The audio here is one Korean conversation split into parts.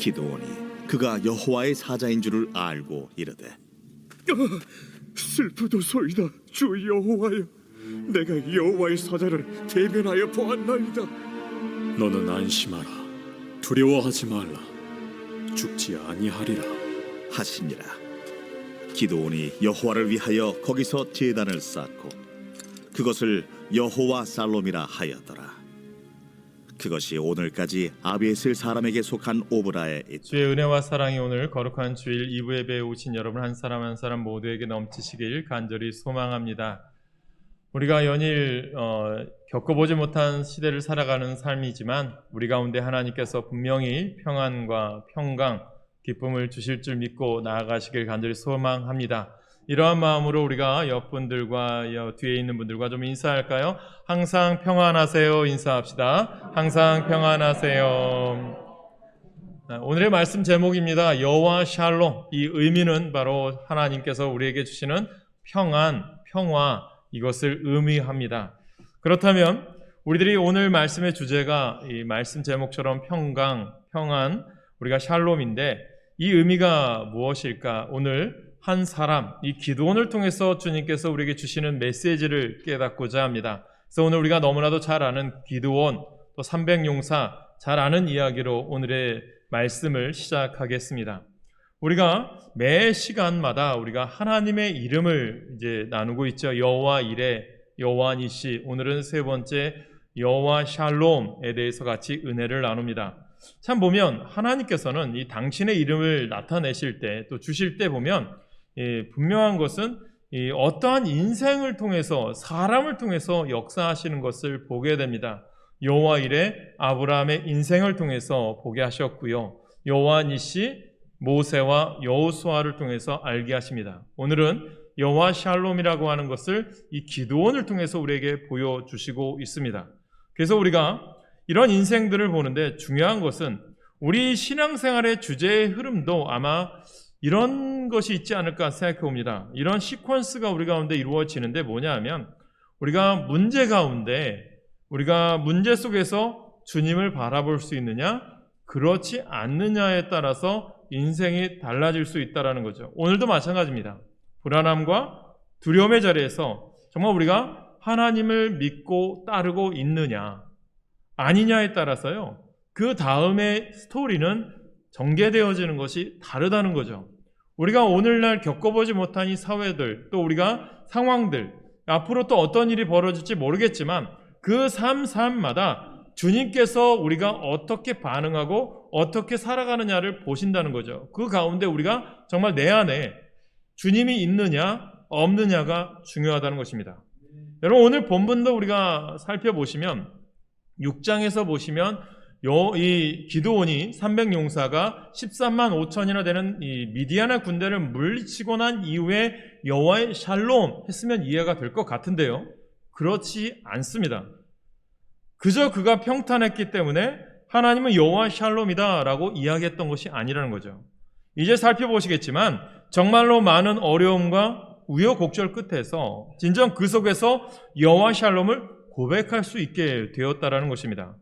기드온이 그가 여호와의 사자인 줄을 알고 이르되 슬프도소이다 주 여호와여, 내가 여호와의 사자를 대변하여 보았나이다. 너는 안심하라. 두려워하지 말라. 죽지 아니하리라 하시니라. 기드온이 여호와를 위하여 거기서 제단을 쌓고 그것을 여호와 살롬이라 하였더라. 그것이 오늘까지 아비에셀 사람에게 속한 오브라에 있다. 주의 은혜와 사랑이 오늘 거룩한 주일 2부 예배에 오신 여러분 한 사람 한 사람 모두에게 넘치시길 간절히 소망합니다. 우리가 연일 겪어보지 못한 시대를 살아가는 삶이지만 우리 가운데 하나님께서 분명히 평안과 평강, 기쁨을 주실 줄 믿고 나아가시길 간절히 소망합니다. 이러한 마음으로 우리가 옆분들과 뒤에 있는 분들과 좀 인사할까요? 항상 평안하세요 인사합시다. 항상 평안하세요. 오늘의 말씀 제목입니다. 여호와 샬롬. 이 의미는 바로 하나님께서 우리에게 주시는 평안, 평화, 이것을 의미합니다. 그렇다면 우리들이 오늘 말씀의 주제가 이 말씀 제목처럼 평강, 평안, 우리가 샬롬인데 이 의미가 무엇일까? 오늘 한 사람, 이 기드온을 통해서 주님께서 우리에게 주시는 메시지를 깨닫고자 합니다. 그래서 오늘 우리가 너무나도 잘 아는 기드온, 또 300용사, 잘 아는 이야기로 오늘의 말씀을 시작하겠습니다. 우리가 매 시간마다 우리가 하나님의 이름을 이제 나누고 있죠. 여호와 이레, 여호와 니시. 오늘은 세 번째 여호와 샬롬에 대해서 같이 은혜를 나눕니다. 참 보면 하나님께서는 이 당신의 이름을 나타내실 때 또 주실 때 보면 분명한 것은 어떠한 인생을 통해서 사람을 통해서 역사하시는 것을 보게 됩니다. 여호와 이레 아브라함의 인생을 통해서 보게 하셨고요. 여호와 니시 모세와 여호수아를 통해서 알게 하십니다. 오늘은 여호와 샬롬이라고 하는 것을 이 기드온을 통해서 우리에게 보여주시고 있습니다. 그래서 우리가 이런 인생들을 보는데 중요한 것은 우리 신앙생활의 주제의 흐름도 아마 이런 것이 있지 않을까 생각해 봅니다. 이런 시퀀스가 우리 가운데 이루어지는데 뭐냐 하면 우리가 문제 가운데 우리가 문제 속에서 주님을 바라볼 수 있느냐 그렇지 않느냐에 따라서 인생이 달라질 수 있다는 거죠. 오늘도 마찬가지입니다. 불안함과 두려움의 자리에서 정말 우리가 하나님을 믿고 따르고 있느냐 아니냐에 따라서요. 그 다음의 스토리는 전개되어지는 것이 다르다는 거죠. 우리가 오늘날 겪어보지 못한 이 사회들 또 우리가 상황들 앞으로 또 어떤 일이 벌어질지 모르겠지만 그 삶마다 주님께서 우리가 어떻게 반응하고 어떻게 살아가느냐를 보신다는 거죠. 그 가운데 우리가 정말 내 안에 주님이 있느냐 없느냐가 중요하다는 것입니다. 여러분 오늘 본문도 우리가 살펴보시면 6장에서 보시면 이 기드온이 300용사가 13만 5천이나 되는 이 미디안의 군대를 물리치고 난 이후에 여호와의 샬롬 했으면 이해가 될 것 같은데요. 그렇지 않습니다. 그저 그가 평탄했기 때문에 하나님은 여호와 샬롬이다 라고 이야기했던 것이 아니라는 거죠. 이제 살펴보시겠지만 정말로 많은 어려움과 우여곡절 끝에서 진정 그 속에서 여호와 샬롬을 고백할 수 있게 되었다라는 것입니다.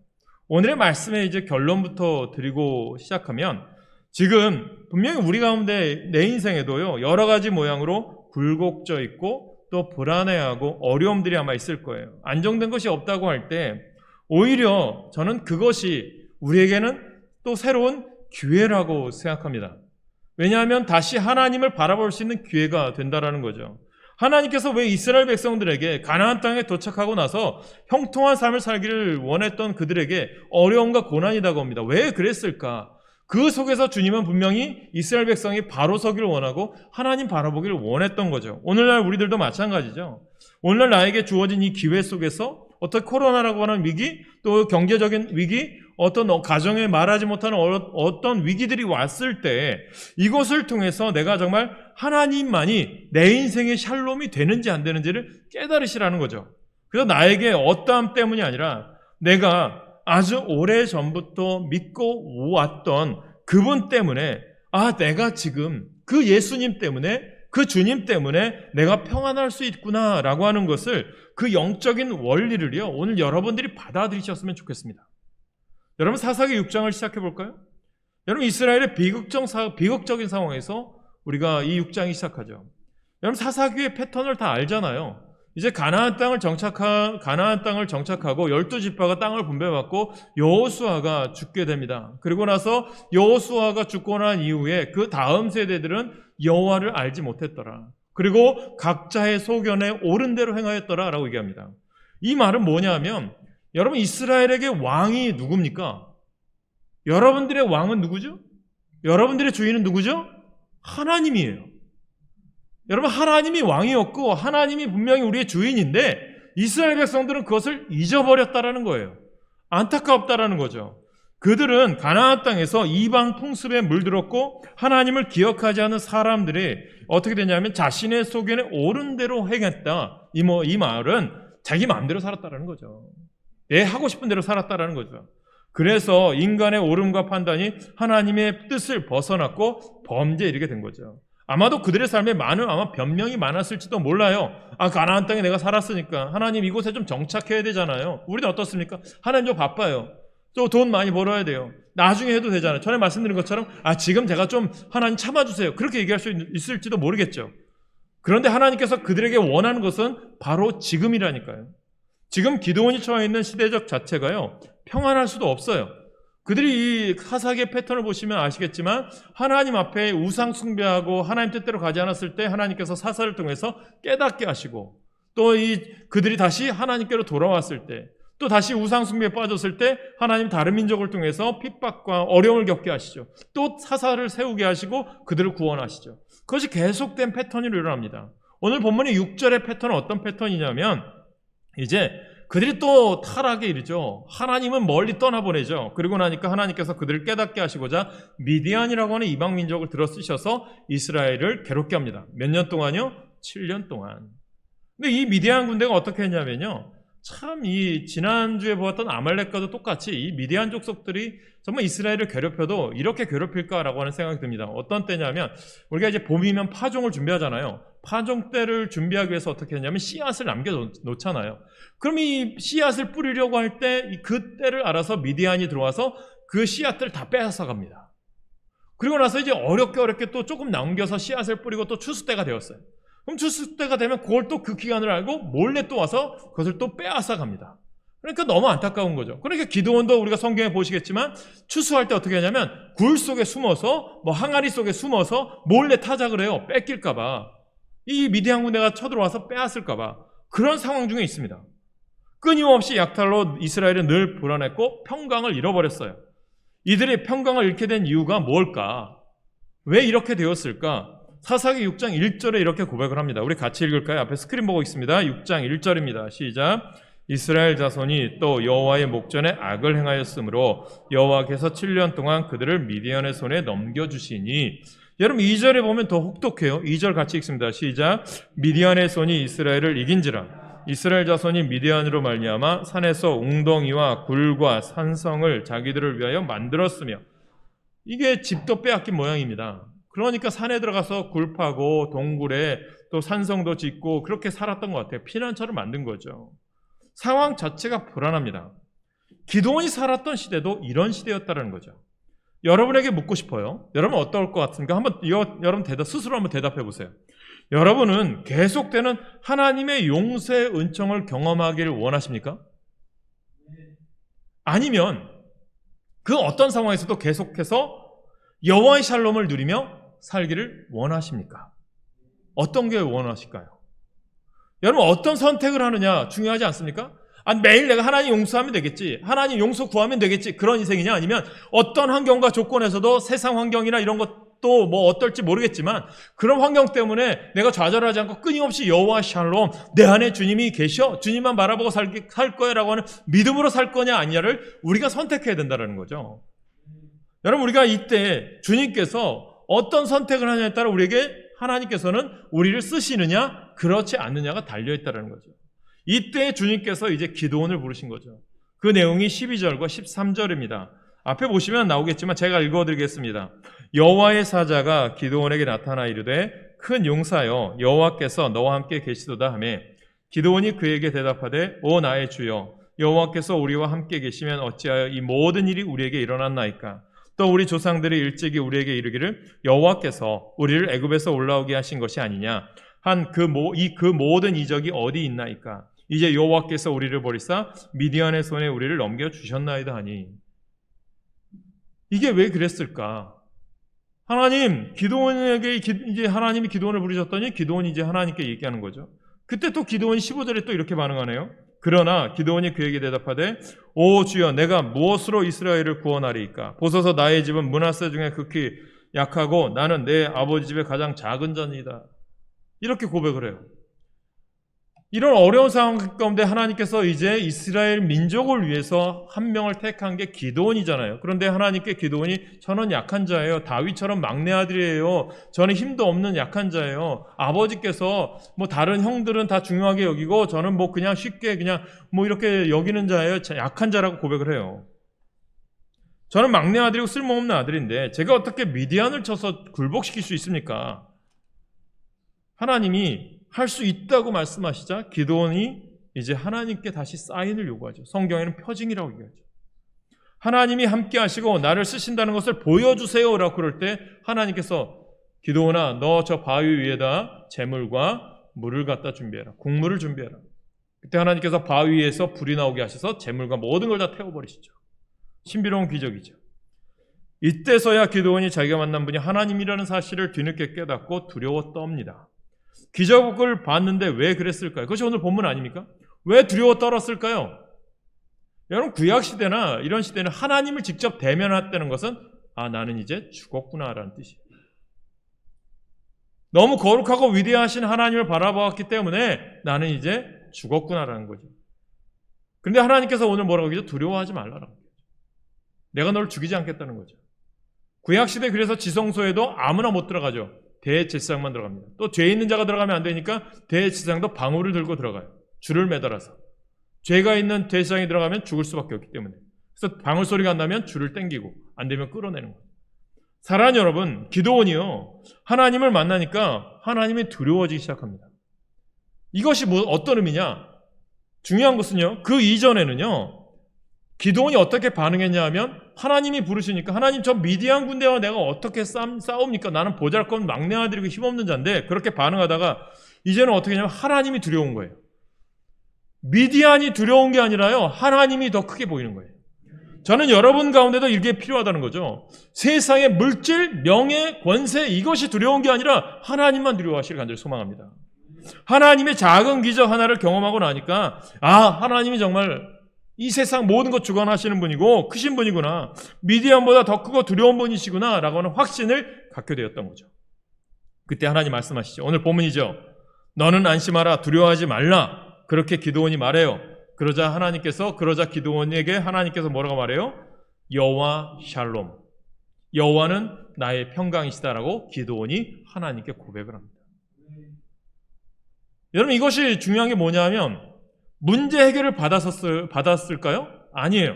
오늘의 말씀의 이제 결론부터 드리고 시작하면 지금 분명히 우리 가운데 내 인생에도요 여러 가지 모양으로 굴곡져 있고 또 불안해하고 어려움들이 아마 있을 거예요. 안정된 것이 없다고 할 때 오히려 저는 그것이 우리에게는 또 새로운 기회라고 생각합니다. 왜냐하면 다시 하나님을 바라볼 수 있는 기회가 된다라는 거죠. 하나님께서 왜 이스라엘 백성들에게 가나안 땅에 도착하고 나서 형통한 삶을 살기를 원했던 그들에게 어려움과 고난이 다가옵니다. 왜 그랬을까? 그 속에서 주님은 분명히 이스라엘 백성이 바로 서기를 원하고 하나님 바라보기를 원했던 거죠. 오늘날 우리들도 마찬가지죠. 오늘날 나에게 주어진 이 기회 속에서 어떤 코로나라고 하는 위기, 또 경제적인 위기, 어떤 가정에 말하지 못하는 어떤 위기들이 왔을 때 이것을 통해서 내가 정말 하나님만이 내 인생의 샬롬이 되는지 안 되는지를 깨달으시라는 거죠. 그래서 나에게 어떠함 때문이 아니라 내가 아주 오래전부터 믿고 왔던 그분 때문에 내가 지금 그 예수님 때문에 그 주님 때문에 내가 평안할 수 있구나라고 하는 것을 그 영적인 원리를요 오늘 여러분들이 받아들이셨으면 좋겠습니다. 여러분 사사기 6장을 시작해 볼까요? 여러분 이스라엘의 비극적인 상황에서 우리가 이 6장이 시작하죠. 여러분 사사기의 패턴을 다 알잖아요. 이제 가나안 땅을 정착하고 12지파가 땅을 분배받고 여호수아가 죽게 됩니다. 그리고 나서 여호수아가 죽고 난 이후에 그 다음 세대들은 여호와를 알지 못했더라. 그리고 각자의 소견에 옳은 대로 행하였더라라고 얘기합니다. 이 말은 뭐냐면 여러분 이스라엘에게 왕이 누굽니까? 여러분들의 왕은 누구죠? 여러분들의 주인은 누구죠? 하나님이에요. 여러분 하나님이 왕이었고 하나님이 분명히 우리의 주인인데 이스라엘 백성들은 그것을 잊어버렸다라는 거예요. 안타깝다라는 거죠. 그들은 가나안 땅에서 이방 풍습에 물들었고 하나님을 기억하지 않은 사람들이 어떻게 되냐면 자신의 소견에 옳은 대로 행했다. 이 말은 자기 마음대로 살았다라는 거죠. 내 하고 싶은 대로 살았다라는 거죠. 그래서 인간의 옳음과 판단이 하나님의 뜻을 벗어났고 범죄에 이르게 된 거죠. 아마도 그들의 삶에 아마 변명이 많았을지도 몰라요. 가나안 땅에 내가 살았으니까 하나님 이곳에 좀 정착해야 되잖아요. 우리는 어떻습니까? 하나님 저 바빠요. 저 돈 많이 벌어야 돼요. 나중에 해도 되잖아요. 전에 말씀드린 것처럼 지금 제가 좀 하나님 참아주세요. 그렇게 얘기할 수 있을지도 모르겠죠. 그런데 하나님께서 그들에게 원하는 것은 바로 지금이라니까요. 지금 기드온이 처해 있는 시대적 자체가요. 평안할 수도 없어요. 그들이 이 사사기의 패턴을 보시면 아시겠지만 하나님 앞에 우상 숭배하고 하나님 뜻대로 가지 않았을 때 하나님께서 사사를 통해서 깨닫게 하시고 또 그들이 다시 하나님께로 돌아왔을 때 또 다시 우상 숭배에 빠졌을 때 하나님 다른 민족을 통해서 핍박과 어려움을 겪게 하시죠. 또 사사를 세우게 하시고 그들을 구원하시죠. 그것이 계속된 패턴으로 일어납니다. 오늘 본문의 6절의 패턴은 어떤 패턴이냐면 이제 그들이 또 타락에 이르죠. 하나님은 멀리 떠나보내죠. 그리고 나니까 하나님께서 그들을 깨닫게 하시고자 미디안이라고 하는 이방 민족을 들어 쓰셔서 이스라엘을 괴롭게 합니다. 몇 년 동안요? 7년 동안. 근데 이 미디안 군대가 어떻게 했냐면요. 참 이 지난주에 보았던 아말렉과도 똑같이 이 미디안 족속들이 정말 이스라엘을 괴롭혀도 이렇게 괴롭힐까라고 하는 생각이 듭니다. 어떤 때냐면 우리가 이제 봄이면 파종을 준비하잖아요. 파종 때를 준비하기 위해서 어떻게 했냐면 씨앗을 남겨놓잖아요. 그럼 이 씨앗을 뿌리려고 할 때 그 때를 알아서 미디안이 들어와서 그 씨앗들을 다 빼앗아 갑니다. 그리고 나서 이제 어렵게 또 조금 남겨서 씨앗을 뿌리고 또 추수 때가 되었어요. 그럼 추수 때가 되면 그걸 또 그 기간을 알고 몰래 또 와서 그것을 또 빼앗아 갑니다. 그러니까 너무 안타까운 거죠. 그러니까 기드온도 우리가 성경에 보시겠지만 추수할 때 어떻게 하냐면 굴 속에 숨어서 항아리 속에 숨어서 몰래 타작을 해요. 뺏길까 봐. 이 미디안 군대가 쳐들어와서 빼앗을까 봐. 그런 상황 중에 있습니다. 끊임없이 약탈로 이스라엘은 늘 불안했고 평강을 잃어버렸어요. 이들이 평강을 잃게 된 이유가 뭘까? 왜 이렇게 되었을까? 사사기 6장 1절에 이렇게 고백을 합니다. 우리 같이 읽을까요? 앞에 스크린 보고 있습니다. 6장 1절입니다. 시작. 이스라엘 자손이 또 여호와의 목전에 악을 행하였으므로 여호와께서 7년 동안 그들을 미디안의 손에 넘겨주시니. 여러분 2절에 보면 더 혹독해요. 2절 같이 읽습니다. 시작. 미디안의 손이 이스라엘을 이긴지라. 이스라엘 자손이 미디안으로 말미암아 산에서 웅덩이와 굴과 산성을 자기들을 위하여 만들었으며. 이게 집도 빼앗긴 모양입니다. 그러니까 산에 들어가서 굴 파고 동굴에 또 산성도 짓고 그렇게 살았던 것 같아요. 피난처를 만든 거죠. 상황 자체가 불안합니다. 기드온이 살았던 시대도 이런 시대였다는 거죠. 여러분에게 묻고 싶어요. 여러분 어떨 것 같습니까? 여러분 스스로 한번 대답해 보세요. 여러분은 계속되는 하나님의 용서의 은총을 경험하기를 원하십니까? 아니면 그 어떤 상황에서도 계속해서 여호와의 샬롬을 누리며 살기를 원하십니까? 어떤 게 원하실까요? 여러분 어떤 선택을 하느냐 중요하지 않습니까? 매일 내가 하나님 용서하면 되겠지, 하나님 용서 구하면 되겠지, 그런 인생이냐, 아니면 어떤 환경과 조건에서도 세상 환경이나 이런 것도 어떨지 모르겠지만 그런 환경 때문에 내가 좌절하지 않고 끊임없이 여호와 샬롬, 내 안에 주님이 계셔, 주님만 바라보고 살 거야 라고 하는 믿음으로 살 거냐 아니냐를 우리가 선택해야 된다는 거죠. 여러분 우리가 이때 주님께서 어떤 선택을 하느냐에 따라 우리에게 하나님께서는 우리를 쓰시느냐 그렇지 않느냐가 달려있다는 거죠. 이때 주님께서 이제 기드온을 부르신 거죠. 그 내용이 12절과 13절입니다. 앞에 보시면 나오겠지만 제가 읽어드리겠습니다. 여호와의 사자가 기드온에게 나타나 이르되 큰 용사여 여호와께서 너와 함께 계시도다 하며 기드온이 그에게 대답하되 오 나의 주여 여호와께서 우리와 함께 계시면 어찌하여 이 모든 일이 우리에게 일어났나이까. 또 우리 조상들이 일찍이 우리에게 이르기를 여호와께서 우리를 애굽에서 올라오게 하신 것이 아니냐 한 그 모든 이적이 어디 있나이까. 이제 여호와께서 우리를 버리사 미디안의 손에 우리를 넘겨 주셨나이다 하니. 이게 왜 그랬을까? 하나님, 기드온에게 이제 하나님이 기드온을 부르셨더니 기드온이 이제 하나님께 얘기하는 거죠. 그때 또 기드온이 15절에 또 이렇게 반응하네요. 그러나 기드온이 그에게 대답하되 오 주여 내가 무엇으로 이스라엘을 구원하리이까. 보소서 나의 집은 므낫세 중에 극히 약하고 나는 내 아버지 집의 가장 작은 자니이다. 이렇게 고백을 해요. 이런 어려운 상황 가운데 하나님께서 이제 이스라엘 민족을 위해서 한 명을 택한 게 기드온이잖아요. 그런데 하나님께 기드온이 저는 약한 자예요. 다윗처럼 막내 아들이에요. 저는 힘도 없는 약한 자예요. 아버지께서 뭐 다른 형들은 다 중요하게 여기고 저는 뭐 그냥 쉽게 그냥 뭐 이렇게 여기는 자예요. 약한 자라고 고백을 해요. 저는 막내 아들이고 쓸모없는 아들인데 제가 어떻게 미디안을 쳐서 굴복시킬 수 있습니까? 하나님이 할 수 있다고 말씀하시자 기드온이 이제 하나님께 다시 사인을 요구하죠. 성경에는 표징이라고 얘기하죠. 하나님이 함께 하시고 나를 쓰신다는 것을 보여주세요라고 그럴 때 하나님께서 기드온아 너 저 바위 위에다 재물과 물을 갖다 준비해라. 국물을 준비해라. 그때 하나님께서 바위 위에서 불이 나오게 하셔서 재물과 모든 걸 다 태워버리시죠. 신비로운 기적이죠. 이때서야 기드온이 자기가 만난 분이 하나님이라는 사실을 뒤늦게 깨닫고 두려워 떱니다. 기적을 봤는데 왜 그랬을까요? 그것이 오늘 본문 아닙니까? 왜 두려워 떨었을까요? 여러분 구약시대나 이런 시대는 하나님을 직접 대면했다는 것은 나는 이제 죽었구나라는 뜻이에요. 너무 거룩하고 위대하신 하나님을 바라보았기 때문에 나는 이제 죽었구나라는 거죠. 그런데 하나님께서 오늘 뭐라고 하죠? 두려워하지 말라라는 거죠. 내가 너를 죽이지 않겠다는 거죠. 구약시대 그래서 지성소에도 아무나 못 들어가죠. 대제사장만 들어갑니다. 또 죄 있는 자가 들어가면 안 되니까 대제사장도 방울을 들고 들어가요. 줄을 매달아서. 죄가 있는 대제사장이 들어가면 죽을 수밖에 없기 때문에. 그래서 방울 소리가 안 나면 줄을 당기고 안 되면 끌어내는 거예요. 사랑하는 여러분, 기드온이요 하나님을 만나니까 하나님이 두려워지기 시작합니다. 이것이 어떤 의미냐? 중요한 것은요, 그 이전에는요 기드온이 어떻게 반응했냐 하면 하나님이 부르시니까 하나님 저 미디안 군대와 내가 어떻게 싸웁니까? 나는 보잘것 막내 아들이고 힘없는 자인데 그렇게 반응하다가 이제는 어떻게 하냐면 하나님이 두려운 거예요. 미디안이 두려운 게 아니라요 하나님이 더 크게 보이는 거예요. 저는 여러분 가운데도 이게 필요하다는 거죠. 세상의 물질, 명예, 권세 이것이 두려운 게 아니라 하나님만 두려워하시길 간절히 소망합니다. 하나님의 작은 기적 하나를 경험하고 나니까 하나님이 정말 이 세상 모든 것 주관하시는 분이고 크신 분이구나. 미디안보다 더 크고 두려운 분이시구나 라고 하는 확신을 갖게 되었던 거죠. 그때 하나님 말씀하시죠. 오늘 본문이죠. 너는 안심하라 두려워하지 말라. 그렇게 기드온이 말해요. 그러자 기드온에게 하나님께서 뭐라고 말해요? 여호와 샬롬. 여호와는 나의 평강이시다라고 기드온이 하나님께 고백을 합니다. 여러분 이것이 중요한 게 뭐냐면 문제 해결을 받았을까요? 아니에요.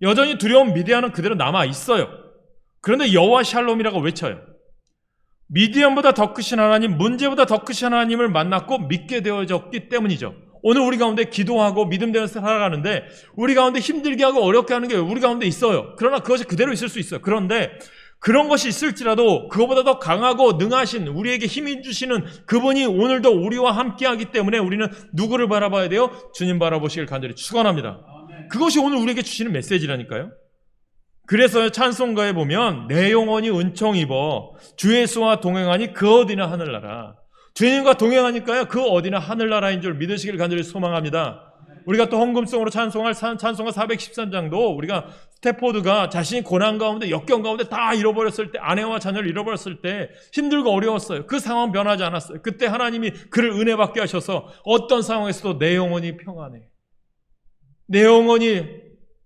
여전히 두려운 미디안은 그대로 남아 있어요. 그런데 여호와 샬롬이라고 외쳐요. 미디안보다 더 크신 하나님, 문제보다 더 크신 하나님을 만났고 믿게 되어졌기 때문이죠. 오늘 우리 가운데 기도하고 믿음대로 살아가는데 우리 가운데 힘들게 하고 어렵게 하는 게 우리 가운데 있어요. 그러나 그것이 그대로 있을 수 있어요. 그런데 그런 것이 있을지라도 그것보다 더 강하고 능하신 우리에게 힘이 주시는 그분이 오늘도 우리와 함께하기 때문에 우리는 누구를 바라봐야 돼요? 주님 바라보시길 간절히 축원합니다. 그것이 오늘 우리에게 주시는 메시지라니까요. 그래서 찬송가에 보면 내 영혼이 은총 입어 주 예수와 동행하니 그 어디나 하늘나라. 주님과 동행하니까요 그 어디나 하늘나라인 줄 믿으시길 간절히 소망합니다. 우리가 또 헌금성으로 찬송할 찬송가 413장도 우리가 스태포드가 자신이 고난 가운데 역경 가운데 다 잃어버렸을 때 아내와 자녀를 잃어버렸을 때 힘들고 어려웠어요. 그 상황 변하지 않았어요. 그때 하나님이 그를 은혜 받게 하셔서 어떤 상황에서도 내 영혼이 평안해. 내 영혼이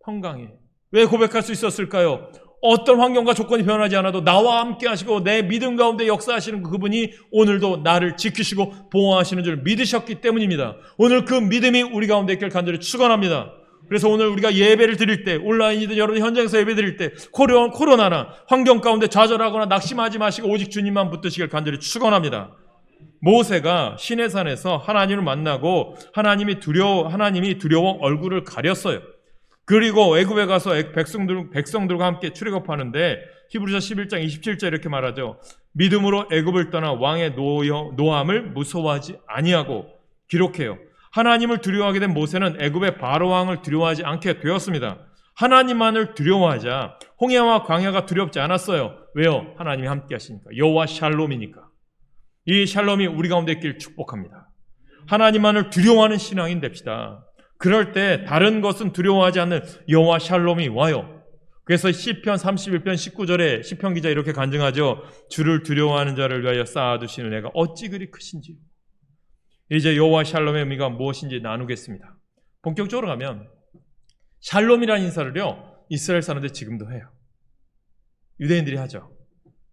평강해. 왜 고백할 수 있었을까요? 어떤 환경과 조건이 변하지 않아도 나와 함께 하시고 내 믿음 가운데 역사하시는 그분이 오늘도 나를 지키시고 보호하시는 줄 믿으셨기 때문입니다. 오늘 그 믿음이 우리 가운데 있길 간절히 축원합니다. 그래서 오늘 우리가 예배를 드릴 때 온라인이든 여러분 현장에서 예배 드릴 때 코로나나 환경 가운데 좌절하거나 낙심하지 마시고 오직 주님만 붙드시길 간절히 축원합니다. 모세가 시내산에서 하나님을 만나고 하나님이 두려워 얼굴을 가렸어요. 그리고 애굽에 가서 백성들과 함께 출애굽하는데 히브리서 11장 27절 이렇게 말하죠. 믿음으로 애굽을 떠나 왕의 노함을 무서워하지 아니하고 기록해요. 하나님을 두려워하게 된 모세는 애굽의 바로 왕을 두려워하지 않게 되었습니다. 하나님만을 두려워하자 홍해와 광야가 두렵지 않았어요. 왜요? 하나님이 함께 하시니까. 여호와 샬롬이니까. 이 샬롬이 우리 가운데 있길 축복합니다. 하나님만을 두려워하는 신앙인 됩시다. 그럴 때 다른 것은 두려워하지 않는 여호와 샬롬이 와요. 그래서 시편 31편 19절에 시편 기자 이렇게 간증하죠. 주를 두려워하는 자를 위하여 쌓아두시는 애가 어찌 그리 크신지. 이제 여호와 샬롬의 의미가 무엇인지 나누겠습니다. 본격적으로 가면 샬롬이라는 인사를요 이스라엘 사람들이 지금도 해요. 유대인들이 하죠.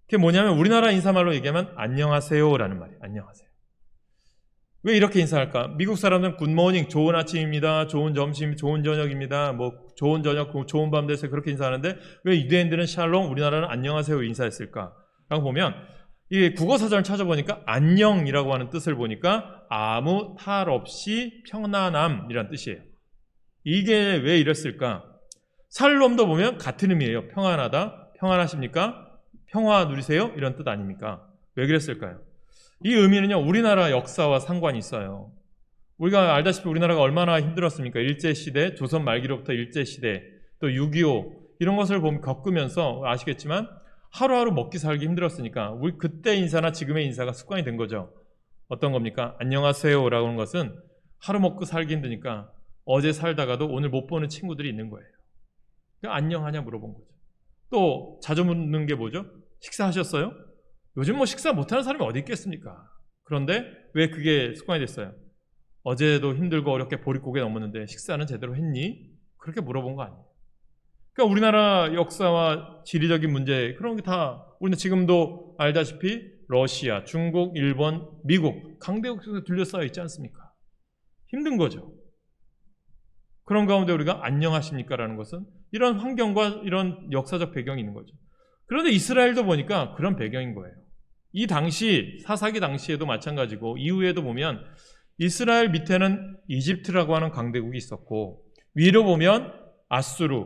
그게 뭐냐면 우리나라 인사말로 얘기하면 안녕하세요라는 말이에요. 안녕하세요. 왜 이렇게 인사할까? 미국 사람들은 굿모닝, 좋은 아침입니다. 좋은 점심, 좋은 저녁입니다. 뭐 좋은 저녁, 좋은 밤 되세요. 그렇게 인사하는데 왜 유대인들은 샬롬, 우리나라는 안녕하세요 인사했을까? 라고 보면 이 국어사전을 찾아보니까 안녕이라고 하는 뜻을 보니까 아무 탈 없이 평안함이란 뜻이에요. 이게 왜 이랬을까? 샬롬도 보면 같은 의미예요. 평안하다, 평안하십니까? 평화 누리세요? 이런 뜻 아닙니까? 왜 그랬을까요? 이 의미는요 우리나라 역사와 상관이 있어요. 우리가 알다시피 우리나라가 얼마나 힘들었습니까? 일제시대, 조선 말기로부터 일제시대, 또 6.25 이런 것을 겪으면서 아시겠지만 하루하루 먹기 살기 힘들었으니까 우리 그때 인사나 지금의 인사가 습관이 된 거죠. 어떤 겁니까? 안녕하세요라고 하는 것은 하루 먹고 살기 힘드니까 어제 살다가도 오늘 못 보는 친구들이 있는 거예요. 그러니까 안녕하냐 물어본 거죠. 또 자주 묻는 게 뭐죠? 식사하셨어요? 요즘 뭐 식사 못하는 사람이 어디 있겠습니까? 그런데 왜 그게 습관이 됐어요? 어제도 힘들고 어렵게 보릿고개 넘었는데 식사는 제대로 했니? 그렇게 물어본 거 아니에요. 그러니까 우리나라 역사와 지리적인 문제 그런 게 다 우리는 지금도 알다시피 러시아, 중국, 일본, 미국 강대국 속에 둘러싸여 있지 않습니까? 힘든 거죠. 그런 가운데 우리가 안녕하십니까? 라는 것은 이런 환경과 이런 역사적 배경이 있는 거죠. 그런데 이스라엘도 보니까 그런 배경인 거예요. 이 당시 사사기 당시에도 마찬가지고 이후에도 보면 이스라엘 밑에는 이집트라고 하는 강대국이 있었고 위로 보면 아수르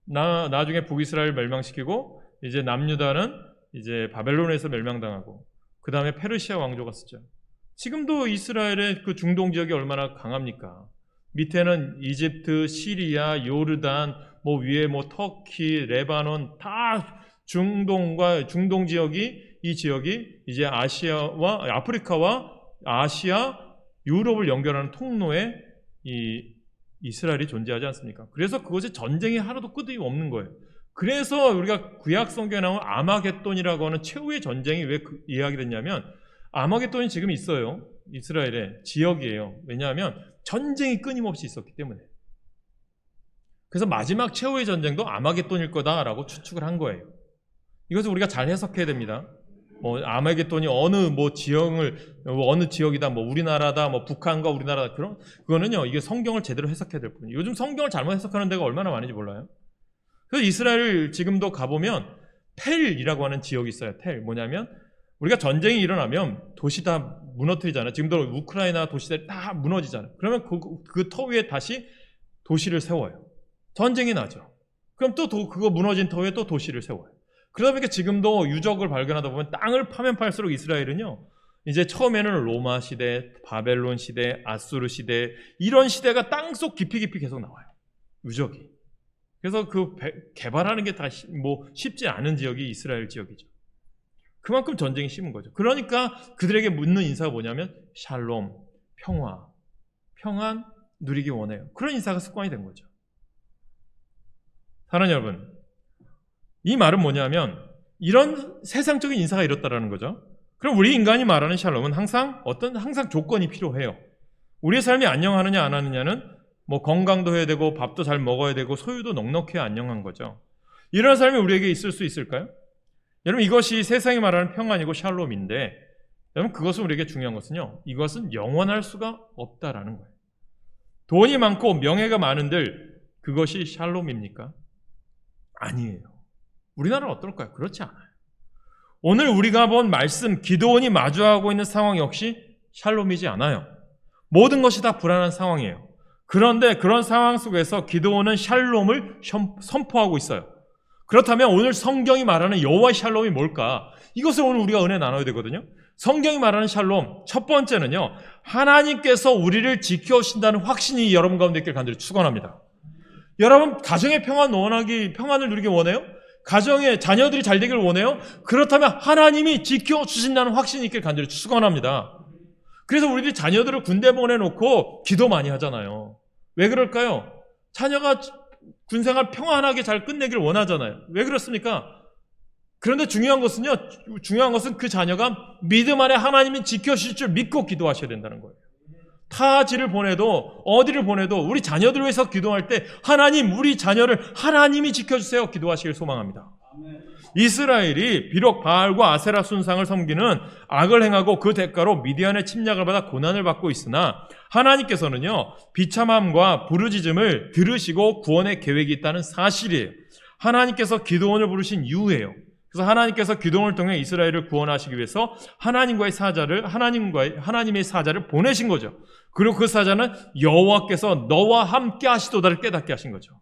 나중에 북이스라엘 멸망시키고 이제 남유다는 이제 바벨론에서 멸망당하고 그 다음에 페르시아 왕조가 쓰죠. 지금도 이스라엘의 그 중동 지역이 얼마나 강합니까? 밑에는 이집트, 시리아, 요르단, 뭐 위에 뭐 터키, 레바논 다 중동 지역이 이 지역이 이제 아시아와 아프리카와 아시아, 유럽을 연결하는 통로에 이 이스라엘이 존재하지 않습니까? 그래서 그것이 전쟁이 하나도 끝이 없는 거예요. 그래서 우리가 구약 성경에 나온 아마겟돈이라고 하는 최후의 전쟁이 왜 이야기됐냐면 아마겟돈이 지금 있어요. 이스라엘의 지역이에요. 왜냐하면 전쟁이 끊임없이 있었기 때문에. 그래서 마지막 최후의 전쟁도 아마겟돈일 거다라고 추측을 한 거예요. 이것을 우리가 잘 해석해야 됩니다. 뭐 아마겟돈이 어느 지역이다, 뭐 우리나라다, 뭐 북한과 우리나라다 그거는요 이게 성경을 제대로 해석해야 될 뿐이에요. 요즘 성경을 잘못 해석하는 데가 얼마나 많은지 몰라요. 그래서 이스라엘 지금도 가보면 텔이라고 하는 지역이 있어요. 텔 뭐냐면 우리가 전쟁이 일어나면 도시 다 무너뜨리잖아요. 지금도 우크라이나 도시들이 다 무너지잖아요. 그러면 그 터 위에 다시 도시를 세워요. 전쟁이 나죠. 그럼 또 그거 무너진 터 위에 또 도시를 세워요. 그러다 보니까 지금도 유적을 발견하다 보면 땅을 파면 팔수록 이스라엘은요 이제 처음에는 로마 시대, 바벨론 시대, 아수르 시대 이런 시대가 땅속 깊이 계속 나와요. 유적이. 그래서 그 개발하는 게 다 뭐 쉽지 않은 지역이 이스라엘 지역이죠. 그만큼 전쟁이 심은 거죠. 그러니까 그들에게 묻는 인사가 뭐냐면 샬롬, 평안 누리기 원해요. 그런 인사가 습관이 된 거죠. 사랑하는 여러분, 이 말은 뭐냐면 이런 세상적인 인사가 이렇다라는 거죠. 그럼 우리 인간이 말하는 샬롬은 항상 조건이 필요해요. 우리의 삶이 안녕하느냐 안 하느냐는 뭐 건강도 해야 되고 밥도 잘 먹어야 되고 소유도 넉넉해야 안녕한 거죠. 이런 삶이 우리에게 있을 수 있을까요? 여러분 이것이 세상이 말하는 평안이고 샬롬인데 여러분 그것은 우리에게 중요한 것은요. 이것은 영원할 수가 없다라는 거예요. 돈이 많고 명예가 많은들 그것이 샬롬입니까? 아니에요. 우리나라는 어떨까요? 그렇지 않아요. 오늘 우리가 본 말씀 기드온이 마주하고 있는 상황 역시 샬롬이지 않아요. 모든 것이 다 불안한 상황이에요. 그런데 그런 상황 속에서 기드온은 샬롬을 선포하고 있어요. 그렇다면 오늘 성경이 말하는 여호와의 샬롬이 뭘까? 이것을 오늘 우리가 은혜 나눠야 되거든요. 성경이 말하는 샬롬, 첫 번째는요, 하나님께서 우리를 지켜주신다는 확신이 여러분 가운데 있길 간절히 축원합니다. 여러분, 가정의 평안을 누리기 원해요? 가정의 자녀들이 잘 되기를 원해요? 그렇다면 하나님이 지켜주신다는 확신이 있길 간절히 축원합니다. 그래서 우리들이 자녀들을 군대 보내놓고 기도 많이 하잖아요. 왜 그럴까요? 자녀가 군생활 평안하게 잘 끝내기를 원하잖아요. 왜 그렇습니까? 그런데 중요한 것은 그 자녀가 믿음 안에 하나님이 지켜주실 줄 믿고 기도하셔야 된다는 거예요. 타지를 보내도 어디를 보내도 우리 자녀들을 위해서 기도할 때 하나님, 우리 자녀를 하나님이 지켜주세요 기도하시길 소망합니다. 이스라엘이 비록 바알과 아세라 순상을 섬기는 악을 행하고 그 대가로 미디안의 침략을 받아 고난을 받고 있으나 하나님께서는요, 비참함과 부르짖음을 들으시고 구원의 계획이 있다는 사실이에요. 하나님께서 기드온을 부르신 이유예요. 그래서 하나님께서 기드온을 통해 이스라엘을 구원하시기 위해서 하나님의 사자를 보내신 거죠. 그리고 그 사자는 여호와께서 너와 함께 하시도다를 깨닫게 하신 거죠.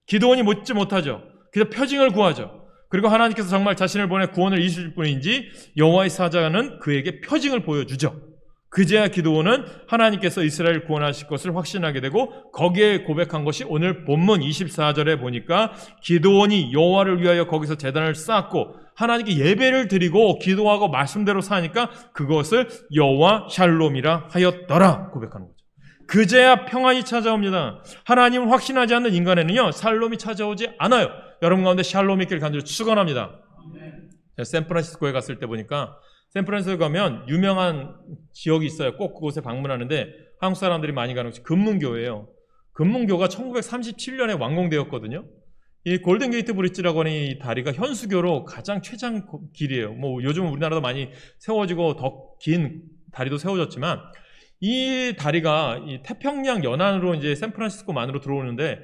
기드온이 묻지 못하죠. 그래서 표징을 구하죠. 그리고 하나님께서 정말 자신을 보내 구원을 이루실 분인지 여호와의 사자는 그에게 표징을 보여주죠. 그제야 기드온은 하나님께서 이스라엘을 구원하실 것을 확신하게 되고, 거기에 고백한 것이 오늘 본문 24절에 보니까 기드온이 여호와를 위하여 거기서 제단을 쌓고 하나님께 예배를 드리고 기도하고 말씀대로 사니까 그것을 여호와 샬롬이라 하였더라 고백하는 거죠. 그제야 평안이 찾아옵니다. 하나님을 확신하지 않는 인간에는요, 샬롬이 찾아오지 않아요. 여러분 가운데 샬롬이 있길 간절히 축원합니다. 샌프란시스코에 갔을 때 보니까, 샌프란시스코 가면 유명한 지역이 있어요. 꼭 그곳에 방문하는데 한국 사람들이 많이 가는 곳이 금문교예요. 금문교가 1937년에 완공되었거든요. 이 골든게이트 브릿지라고 하는 이 다리가 현수교로 가장 최장 길이에요. 뭐 요즘 우리나라도 많이 세워지고 더 긴 다리도 세워졌지만, 이 다리가 이 태평양 연안으로 이제 샌프란시스코만으로 들어오는데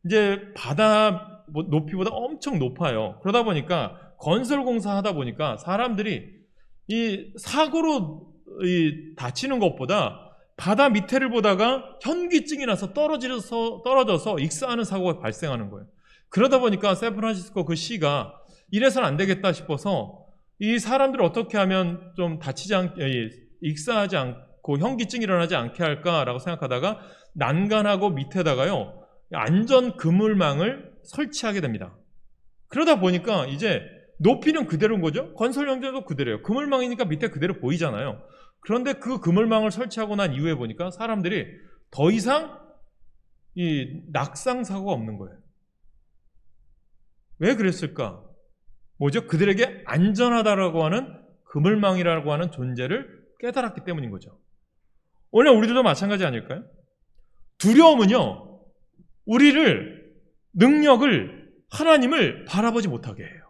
이제 바다 높이보다 엄청 높아요. 그러다 보니까 건설 공사 하다 보니까 사람들이 이 사고로 다치는 것보다 바다 밑에를 보다가 현기증이 나서 떨어져서 익사하는 사고가 발생하는 거예요. 그러다 보니까 샌프란시스코 그 시가 이래서는 안 되겠다 싶어서 이 사람들을 어떻게 하면 좀 익사하지 않고 현기증이 일어나지 않게 할까라고 생각하다가 난간하고 밑에다가요, 안전 그물망을 설치하게 됩니다. 그러다 보니까 이제 높이는 그대로인 거죠. 건설 형태도 그대로예요. 그물망이니까 밑에 그대로 보이잖아요. 그런데 그 그물망을 설치하고 난 이후에 보니까 사람들이 더 이상 이 낙상 사고가 없는 거예요. 왜 그랬을까? 뭐죠? 그들에게 안전하다라고 하는 그물망이라고 하는 존재를 깨달았기 때문인 거죠. 오늘 우리들도 마찬가지 아닐까요? 두려움은요, 우리를, 능력을, 하나님을 바라보지 못하게 해요.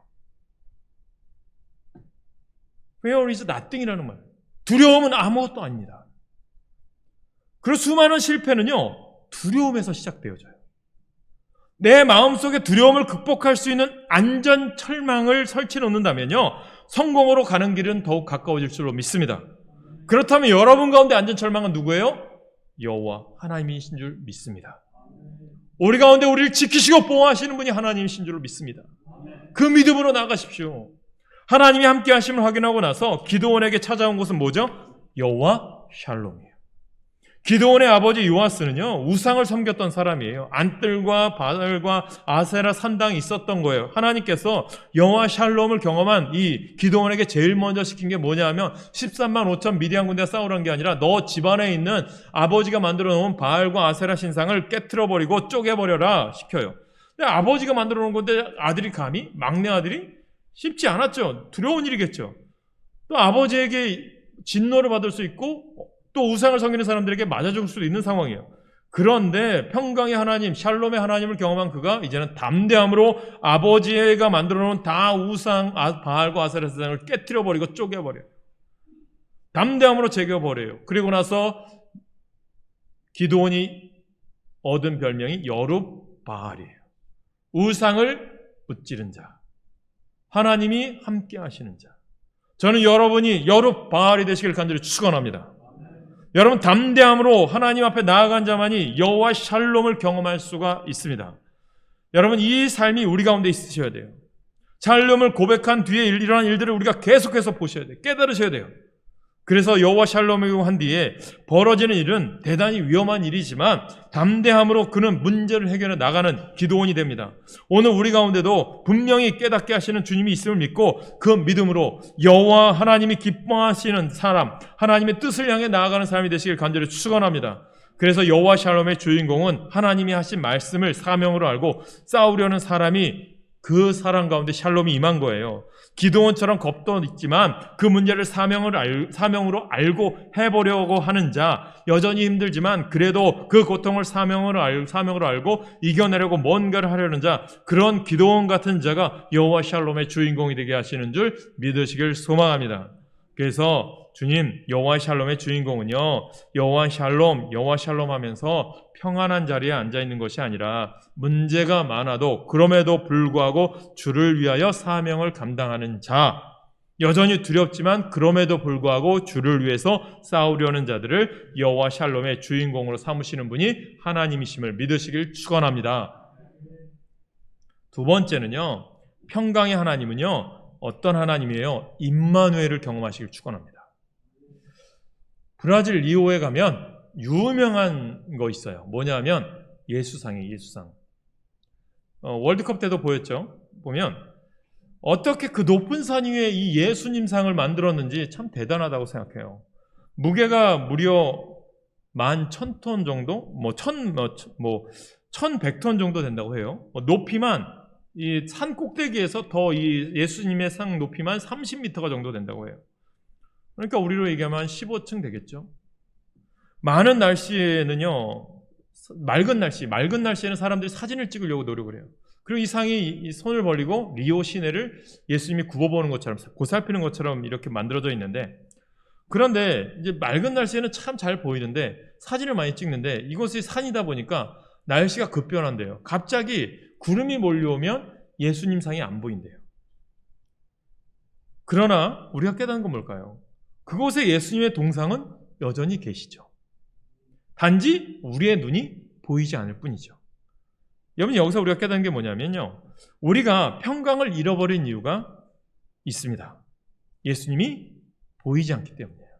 Fear is nothing이라는 말. 두려움은 아무것도 아닙니다. 그리고 수많은 실패는요, 두려움에서 시작되어져요. 내 마음속에 두려움을 극복할 수 있는 안전 철망을 설치 놓는다면요, 성공으로 가는 길은 더욱 가까워질 줄로 믿습니다. 그렇다면 여러분 가운데 안전 철망은 누구예요? 여호와 하나님이신 줄 믿습니다. 우리 가운데 우리를 지키시고 보호하시는 분이 하나님이신 줄 믿습니다. 그 믿음으로 나가십시오. 하나님이 함께 하심을 확인하고 나서 기드온에게 찾아온 것은 뭐죠? 여호와 샬롬이에요. 기드온의 아버지 요아스는요, 우상을 섬겼던 사람이에요. 안뜰과 바알과 아세라 산당이 있었던 거예요. 하나님께서 여호와 샬롬을 경험한 이 기드온에게 제일 먼저 시킨 게 뭐냐면 13만 5천 미디안 군대가 싸우라는 게 아니라 너 집안에 있는 아버지가 만들어 놓은 바알과 아세라 신상을 깨트려버리고 쪼개버려라 시켜요. 근데 아버지가 만들어 놓은 건데 아들이 감히? 막내 아들이? 쉽지 않았죠. 두려운 일이겠죠. 또 아버지에게 진노를 받을 수 있고 또 우상을 섬기는 사람들에게 맞아 죽을 수도 있는 상황이에요. 그런데 평강의 하나님, 샬롬의 하나님을 경험한 그가 이제는 담대함으로 아버지가 만들어 놓은 다 우상, 바알과 아세라 신상을 깨트려버리고 쪼개버려요. 담대함으로 제거버려요. 그리고 나서 기드온이 얻은 별명이 여룹바알이에요. 우상을 무찌른 자, 하나님이 함께 하시는 자. 저는 여러분이 여룹바알이 되시길 간절히 축원합니다. 여러분, 담대함으로 하나님 앞에 나아간 자만이 여호와 샬롬을 경험할 수가 있습니다. 여러분, 이 삶이 우리 가운데 있으셔야 돼요. 샬롬을 고백한 뒤에 일어난 일들을 우리가 계속해서 보셔야 돼요. 깨달으셔야 돼요. 그래서 여호와 샬롬이고 한 뒤에 벌어지는 일은 대단히 위험한 일이지만 담대함으로 그는 문제를 해결해 나가는 기도원이 됩니다. 오늘 우리 가운데도 분명히 깨닫게 하시는 주님이 있음을 믿고 그 믿음으로 여호와 하나님이 기뻐하시는 사람, 하나님의 뜻을 향해 나아가는 사람이 되시길 간절히 축원합니다. 그래서 여호와 샬롬의 주인공은 하나님이 하신 말씀을 사명으로 알고 싸우려는 사람이 그 사람 가운데 샬롬이 임한 거예요. 기도원처럼 겁도 있지만 그 문제를 사명으로 알고 해보려고 하는 자, 여전히 힘들지만 그래도 그 고통을 사명으로 알고 이겨내려고 뭔가를 하려는 자, 그런 기도원 같은 자가 여호와 샬롬의 주인공이 되게 하시는 줄 믿으시길 소망합니다. 그래서 주님, 여호와 샬롬의 주인공은요, 여호와 샬롬 하면서 평안한 자리에 앉아있는 것이 아니라 문제가 많아도 그럼에도 불구하고 주를 위하여 사명을 감당하는 자, 여전히 두렵지만 그럼에도 불구하고 주를 위해서 싸우려는 자들을 여호와 샬롬의 주인공으로 삼으시는 분이 하나님이심을 믿으시길 축원합니다. 두 번째는요, 평강의 하나님은요, 어떤 하나님이에요? 임마누엘을 경험하시길 축원합니다. 브라질 리오에 가면 유명한 거 있어요. 뭐냐면 예수상이에요. 예수상. 월드컵 때도 보였죠. 보면 어떻게 그 높은 산 위에 이 예수님 상을 만들었는지 참 대단하다고 생각해요. 무게가 무려 11,000톤 정도? 1,100톤 정도 된다고 해요. 높이만 이 산 꼭대기에서 더 이 예수님의 상 높이만 30m가 정도 된다고 해요. 그러니까 우리로 얘기하면 15층 되겠죠. 많은 날씨에는요, 맑은 날씨에는 사람들이 사진을 찍으려고 노력을 해요. 그리고 이 상이 손을 벌리고 리오 시내를 예수님이 굽어보는 것처럼, 보살피는 것처럼 이렇게 만들어져 있는데, 그런데 이제 맑은 날씨에는 참 잘 보이는데 사진을 많이 찍는데 이곳이 산이다 보니까 날씨가 급변한대요. 갑자기 구름이 몰려오면 예수님 상이 안 보인대요. 그러나 우리가 깨닫는 건 뭘까요? 그곳에 예수님의 동상은 여전히 계시죠. 단지 우리의 눈이 보이지 않을 뿐이죠. 여러분, 여기서 우리가 깨닫는 게 뭐냐면요, 우리가 평강을 잃어버린 이유가 있습니다. 예수님이 보이지 않기 때문이에요.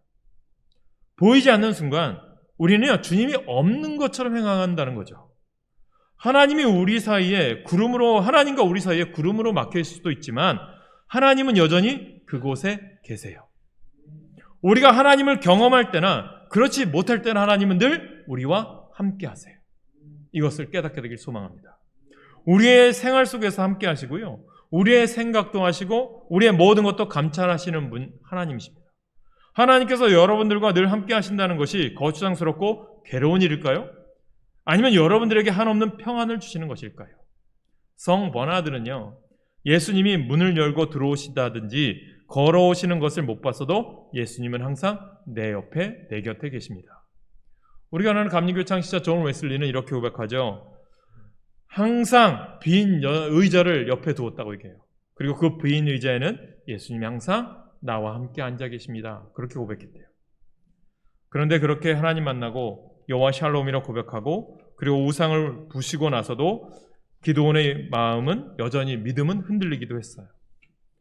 보이지 않는 순간 우리는 주님이 없는 것처럼 행한다는 거죠. 하나님이 우리 사이에 하나님과 우리 사이에 구름으로 막힐 수도 있지만 하나님은 여전히 그곳에 계세요. 우리가 하나님을 경험할 때나 그렇지 못할 때나 하나님은 늘 우리와 함께 하세요. 이것을 깨닫게 되길 소망합니다. 우리의 생활 속에서 함께 하시고요, 우리의 생각도 하시고 우리의 모든 것도 감찰하시는 분 하나님이십니다. 하나님께서 여러분들과 늘 함께 하신다는 것이 거추장스럽고 괴로운 일일까요? 아니면 여러분들에게 한없는 평안을 주시는 것일까요? 성 버나드는요, 예수님이 문을 열고 들어오시다든지 걸어오시는 것을 못 봤어도 예수님은 항상 내 옆에, 내 곁에 계십니다. 우리가 아는 감리교 창시자 존 웨슬리는 이렇게 고백하죠. 항상 빈 의자를 옆에 두었다고 얘기해요. 그리고 그 빈 의자에는 예수님이 항상 나와 함께 앉아 계십니다. 그렇게 고백했대요. 그런데 그렇게 하나님 만나고 여호와 샬롬이라고 고백하고 그리고 우상을 부시고 나서도 기도원의 마음은 여전히 믿음은 흔들리기도 했어요.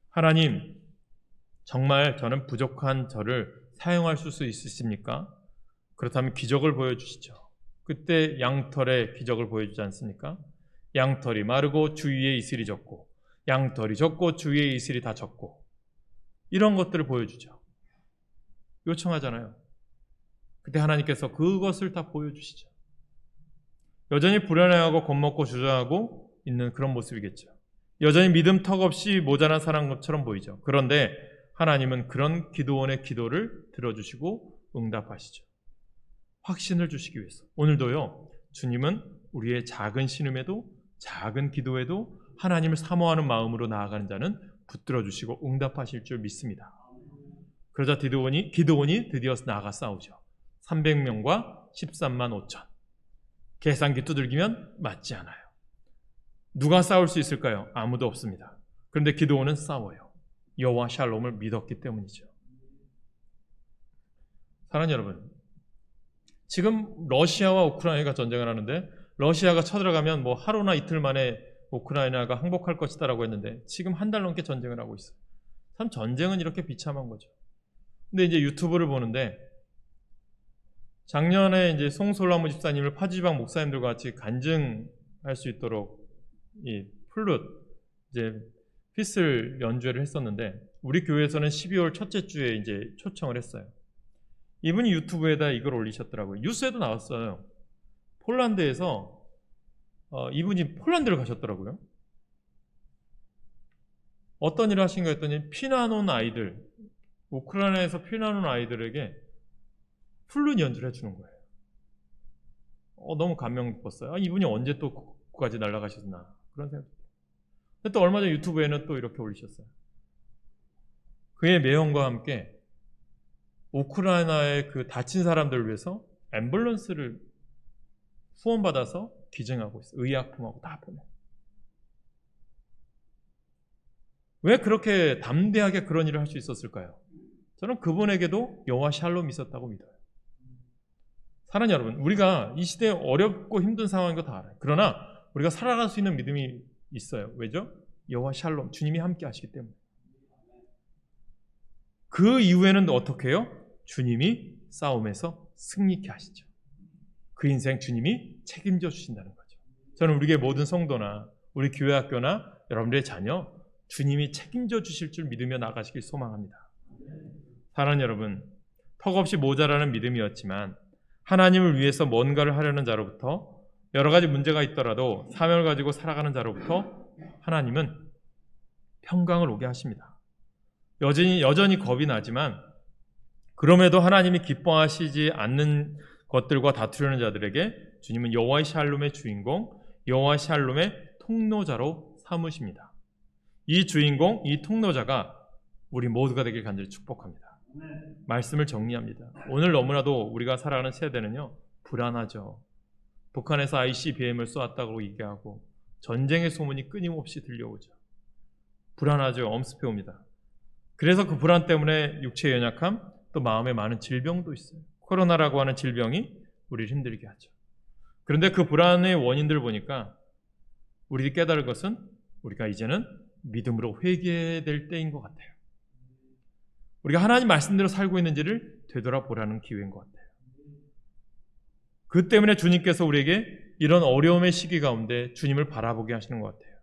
하나님, 정말 저는 부족한 저를 사용할 수 있으십니까? 그렇다면 기적을 보여주시죠. 그때 양털의 기적을 보여주지 않습니까? 양털이 마르고 주위에 이슬이 졌고, 양털이 졌고 주위에 이슬이 다 졌고, 이런 것들을 보여주죠. 요청하잖아요. 그때 하나님께서 그것을 다 보여주시죠. 여전히 불안해하고 겁먹고 주저하고 있는 그런 모습이겠죠. 여전히 믿음 턱없이 모자란 사람처럼 보이죠. 그런데 하나님은 그런 기도원의 기도를 들어주시고 응답하시죠. 확신을 주시기 위해서. 오늘도요, 주님은 우리의 작은 신음에도 작은 기도에도 하나님을 사모하는 마음으로 나아가는 자는 붙들어 주시고 응답하실 줄 믿습니다. 그러자 기드온이 드디어 나아가 싸우죠. 300명과 13만 5천. 계산기 두들기면 맞지 않아요. 누가 싸울 수 있을까요? 아무도 없습니다. 그런데 기드온은 싸워요. 여호와 샬롬을 믿었기 때문이죠. 사랑하는 여러분, 지금 러시아와 우크라이나가 전쟁을 하는데 러시아가 쳐들어가면 뭐 하루나 이틀 만에 우크라이나가 항복할 것이다라고 했는데 지금 한 달 넘게 전쟁을 하고 있어요. 참 전쟁은 이렇게 비참한 거죠. 근데 이제 유튜브를 보는데 작년에 이제 송솔라무 집사님을 파주지방 목사님들과 같이 간증할 수 있도록 이 플룻 이제 피슬 연주회를 했었는데 우리 교회에서는 12월 첫째 주에 이제 초청을 했어요. 이분이 유튜브에다 이걸 올리셨더라고요. 뉴스에도 나왔어요. 폴란드에서 이분이 폴란드를 가셨더라고요. 어떤 일을 하신가 했더니 피난 온 아이들, 우크라이나에서 피난 온 아이들에게 플룻 연주를 해주는 거예요. 너무 감명 깊었어요. 이분이 언제 또 거기까지 날아가셨나 그런 생각. 근데 또 얼마 전 유튜브에는 또 이렇게 올리셨어요. 그의 매형과 함께 우크라이나의 그 다친 사람들을 위해서 앰뷸런스를 후원받아서 기증하고 있어요. 의약품하고 다 보내. 왜 그렇게 담대하게 그런 일을 할 수 있었을까요? 저는 그분에게도 여호와 샬롬이 있었다고 믿어요. 사랑하는 여러분, 우리가 이 시대에 어렵고 힘든 상황인 거 다 알아요. 그러나 우리가 살아갈 수 있는 믿음이 있어요. 왜죠? 여호와 샬롬, 주님이 함께 하시기 때문에. 그 이후에는 어떻게 해요? 주님이 싸움에서 승리케 하시죠. 그 인생 주님이 책임져 주신다는 거죠. 저는 우리의 모든 성도나 우리 교회 학교나 여러분들의 자녀 주님이 책임져 주실 줄 믿으며 나가시길 소망합니다. 사랑하는 여러분, 턱없이 모자라는 믿음이었지만 하나님을 위해서 뭔가를 하려는 자로부터 여러 가지 문제가 있더라도 사명을 가지고 살아가는 자로부터 하나님은 평강을 오게 하십니다. 여전히 겁이 나지만 그럼에도 하나님이 기뻐하시지 않는 것들과 다투려는 자들에게 주님은 여호와의 샬롬의 주인공, 여호와의 샬롬의 통로자로 삼으십니다. 이 주인공, 이 통로자가 우리 모두가 되길 간절히 축복합니다. 말씀을 정리합니다. 오늘 너무나도 우리가 살아가는 세대는요, 불안하죠. 북한에서 ICBM을 쏘았다고 얘기하고 전쟁의 소문이 끊임없이 들려오죠. 불안하죠. 엄습해 옵니다. 그래서 그 불안 때문에 육체의 연약함, 또 마음에 많은 질병도 있어요. 코로나라고 하는 질병이 우리를 힘들게 하죠. 그런데 그 불안의 원인들을 보니까 우리들이 깨달을 것은 우리가 이제는 믿음으로 회개해야 될 때인 것 같아요. 우리가 하나님 말씀대로 살고 있는지를 되돌아보라는 기회인 것 같아요. 그 때문에 주님께서 우리에게 이런 어려움의 시기 가운데 주님을 바라보게 하시는 것 같아요.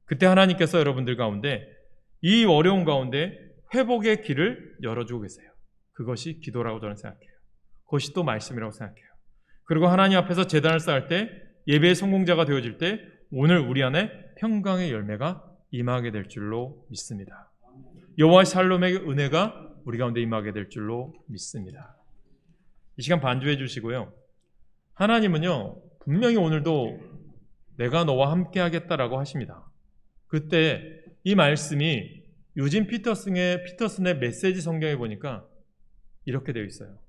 그때 하나님께서 여러분들 가운데 이 어려움 가운데 회복의 길을 열어주고 계세요. 그것이 기도라고 저는 생각해요. 그것이 또 말씀이라고 생각해요. 그리고 하나님 앞에서 제단을 쌓을 때, 예배의 성공자가 되어질 때 오늘 우리 안에 평강의 열매가 임하게 될 줄로 믿습니다. 여호와 샬롬의 은혜가 우리 가운데 임하게 될 줄로 믿습니다. 이 시간 반주해 주시고요. 하나님은요, 분명히 오늘도 내가 너와 함께 하겠다라고 하십니다. 그때 이 말씀이 유진 피터슨의 메시지 성경에 보니까 이렇게 되어 있어요.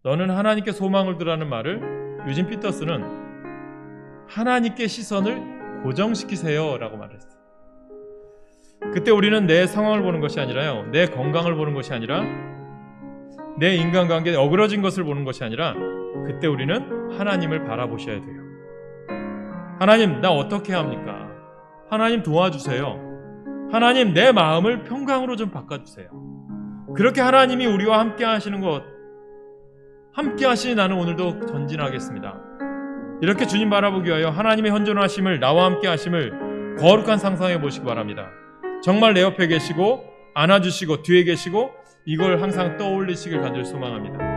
너는 하나님께 소망을 두라는 말을 유진 피터슨은 하나님께 시선을 고정시키세요 라고 말했어요. 그때 우리는 내 상황을 보는 것이 아니라요, 내 건강을 보는 것이 아니라 내 인간관계에 어그러진 것을 보는 것이 아니라 그때 우리는 하나님을 바라보셔야 돼요. 하나님, 나 어떻게 합니까? 하나님 도와주세요. 하나님, 내 마음을 평강으로 좀 바꿔주세요. 그렇게 하나님이 우리와 함께 하시는 것, 함께 하시니 나는 오늘도 전진하겠습니다. 이렇게 주님 바라보기 위하여 하나님의 현존하심을, 나와 함께 하심을 거룩한 상상해 보시기 바랍니다. 정말 내 옆에 계시고 안아주시고 뒤에 계시고 이걸 항상 떠올리시길 간절히 소망합니다.